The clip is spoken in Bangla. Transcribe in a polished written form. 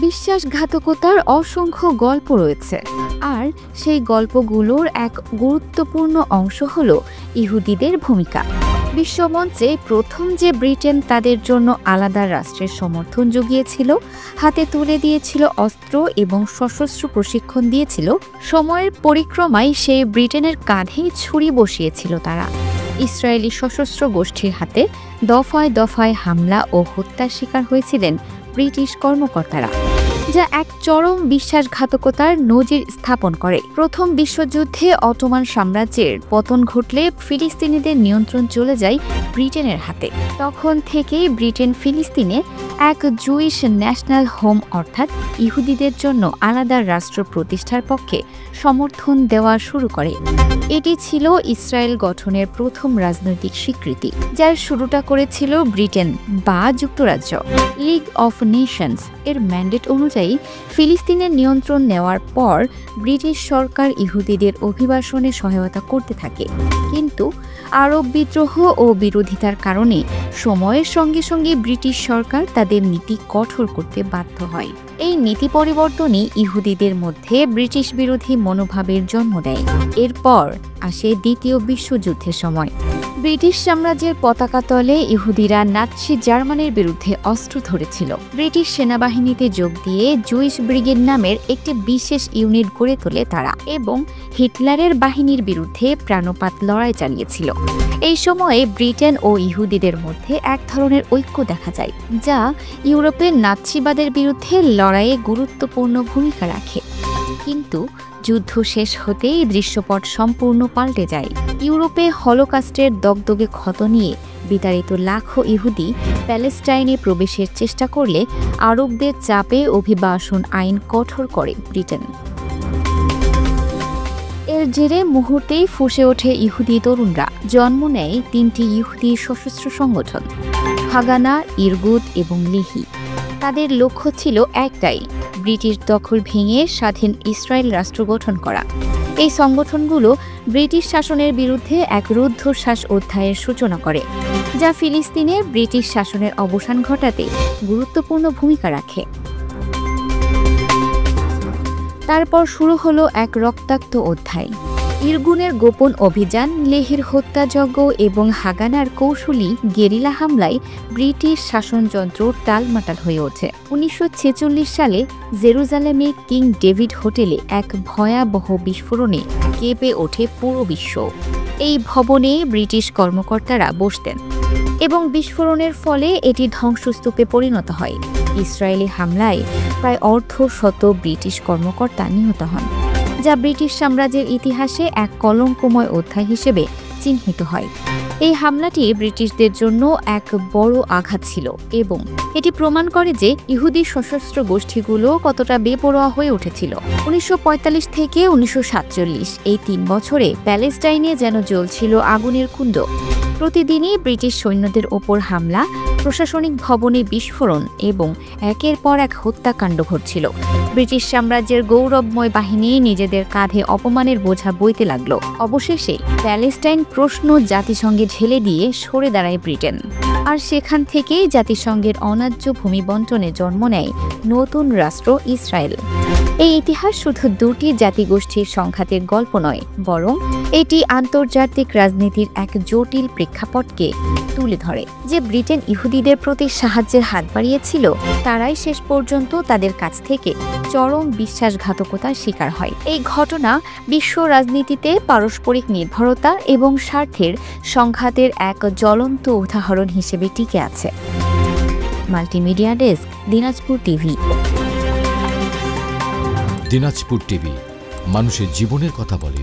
বিশ্বাসঘাতকতার অসংখ্য গল্প রয়েছে, আর সেই গল্পগুলোর এক গুরুত্বপূর্ণ অংশ হল ইহুদিদের ভূমিকা। বিশ্বমঞ্চে প্রথম যে ব্রিটেন তাদের জন্য আলাদা রাষ্ট্রের সমর্থন জুগিয়েছিল, হাতে তুলে দিয়েছিল অস্ত্র এবং সশস্ত্র প্রশিক্ষণ দিয়েছিল, সময়ের পরিক্রমায় সেই ব্রিটেনের কাঁধেই ছুরি বসিয়েছিল তারা। ইসরায়েলি সশস্ত্র গোষ্ঠীর হাতে দফায় দফায় হামলা ও হত্যার শিকার হয়েছিলেন ব্রিটিশ কর্মকর্তারা, যা এক চরম বিশ্বাসঘাতকতার নজির স্থাপন করে। প্রথম বিশ্বযুদ্ধে অটোমান সাম্রাজ্যের পতন ঘটলে ফিলিস্তিনিদের নিয়ন্ত্রণ চলে যায় ব্রিটেনের হাতে। তখন থেকেই ব্রিটেন ফিলিস্তিনে এক জুইশ ন্যাশনাল হোম অর্থাৎ ইহুদিদের জন্য আলাদা রাষ্ট্র প্রতিষ্ঠার পক্ষে সমর্থন দেওয়া শুরু করে। এটি ছিল ইসরায়েল গঠনের প্রথম রাজনৈতিক স্বীকৃতি, যার শুরুটা করেছিল ব্রিটেন বা যুক্তরাজ্য। লিগ অফ নেশনস এর ম্যান্ডেট অনুযায়ী ফিলিস্তিনের নিয়ন্ত্রণ নেওয়ার পর ব্রিটিশ সরকার ইহুদিদের অভিবাসনে সহায়তা করতে থাকে, কিন্তু আরব বিদ্রোহ ও বিরোধিতার কারণে সময়ের সঙ্গে সঙ্গে ব্রিটিশ সরকার তাদের নীতি কঠোর করতে বাধ্য হয়। এই নীতি পরিবর্তনই ইহুদিদের মধ্যে ব্রিটিশ বিরোধী মনোভাবের জন্ম দেয়। এরপর আসে দ্বিতীয় বিশ্বযুদ্ধের সময়। ব্রিটিশ সাম্রাজ্যের পতাকা তলে ইহুদিরা নাৎসি জার্মানির বিরুদ্ধে অস্ত্র ধরেছিল। ব্রিটিশ সেনাবাহিনীতে যোগ দিয়ে জুইশ ব্রিগেড নামের একটি বিশেষ ইউনিট গড়ে তোলে তারা, এবং হিটলারের বাহিনীর বিরুদ্ধে প্রাণপাত লড়াই চালিয়েছিল। এই সময়ে ব্রিটেন ও ইহুদিদের মধ্যে এক ধরনের ঐক্য দেখা যায়, যা ইউরোপের নাৎসিবাদের বিরুদ্ধে লড়াইয়ে গুরুত্বপূর্ণ ভূমিকা রাখে। কিন্তু যুদ্ধ শেষ হতেই দৃশ্যপট সম্পূর্ণ পাল্টে যায়। ইউরোপে হলোকাস্টের দগদগে ক্ষত নিয়ে বিতাড়িত লাখো ইহুদি প্যালেস্টাইনে প্রবেশের চেষ্টা করলে আরবদের চাপে অভিবাসন আইন কঠোর করে ব্রিটেন। এর জেরে মুহূর্তেই ফুঁসে ওঠে ইহুদি তরুণরা। জন্ম নেয় তিনটি ইহুদি সশস্ত্র সংগঠন, হাগানা, ইরগুদ এবং লিহি। তাদের লক্ষ্য ছিল একটাই, ব্রিটিশ দখল ভেঙে স্বাধীন ইসরায়েল রাষ্ট্র গঠন করা। এই সংগঠনগুলো ব্রিটিশ শাসনের বিরুদ্ধে এক রুদ্ধশ্বাস অধ্যায়ের সূচনা করে, যা ফিলিস্তিনের ব্রিটিশ শাসনের অবসান ঘটাতে গুরুত্বপূর্ণ ভূমিকা রাখে। তারপর শুরু হলো এক রক্তাক্ত অধ্যায়। ইরগুনের গোপন অভিযান, লেহির হত্যাযজ্ঞ এবং হাগানার কৌশলী গেরিলা হামলায় ব্রিটিশ শাসনযন্ত্র টালমাটাল হয়ে ওঠে। 1946 সালে জেরুজালেমে কিং ডেভিড হোটেলে এক ভয়াবহ বিস্ফোরণে কেঁপে ওঠে পুরো বিশ্ব। এই ভবনে ব্রিটিশ কর্মকর্তারা বসতেন এবং বিস্ফোরণের ফলে এটি ধ্বংসস্তূপে পরিণত হয়। ইসরায়েলি হামলায় প্রায় অর্ধশত ব্রিটিশ কর্মকর্তা নিহত হন, যা ব্রিটিশ সাম্রাজ্যের ইতিহাসে এক কলঙ্কময় অধ্যায় হিসেবে চিহ্নিত হয়। এই হামলাটি ব্রিটিশদের জন্য এক বড় আঘাত ছিল এবং এটি প্রমাণ করে যে ইহুদি সশস্ত্র গোষ্ঠীগুলো কতটা বেপরোয়া হয়ে উঠেছিল। 1945 থেকে 1947 এই 3 বছরে প্যালেস্টাইনে যেন জ্বলছিল আগুনের কুণ্ড। প্রতিদিনই ব্রিটিশ সৈন্যদের ওপর হামলা, প্রশাসনিক ভবনে বিস্ফোরণ এবং একের পর এক হত্যাকাণ্ড ঘটছিল। ব্রিটিশ সাম্রাজ্যের গৌরবময় বাহিনী নিজেদের কাঁধে অপমানের বোঝা বইতে লাগলো। অবশেষে প্যালেস্টাইন প্রশ্ন জাতিসংঘে ঢেলে দিয়ে সরে দাঁড়ায় ব্রিটেন, আর সেখান থেকেই জাতিসংঘের অন্যায্য ভূমি বণ্টনে জন্ম নেয় নতুন রাষ্ট্র ইসরায়েল। এই ইতিহাস শুধু দুটি জাতিগোষ্ঠীর সংঘাতের গল্প নয়, বরং এটি আন্তর্জাতিক রাজনীতির এক জটিল প্রেক্ষাপটকে তুলে ধরে। যে ব্রিটেন ইহুদিদের প্রতি সাহায্যের হাত বাড়িয়েছিল, তারাই শেষ পর্যন্ত তাদের কাছ থেকে চরম বিশ্বাসঘাতকতার শিকার হয়। এই ঘটনা বিশ্ব রাজনীতিতে পারস্পরিক নির্ভরতা এবং স্বার্থের সংঘাতের এক জ্বলন্ত উদাহরণ হিসেবে টিকে আছে। Multimedia desk, Dinajpur TV. Dinajpur TV মানুষের জীবনের কথা বলে।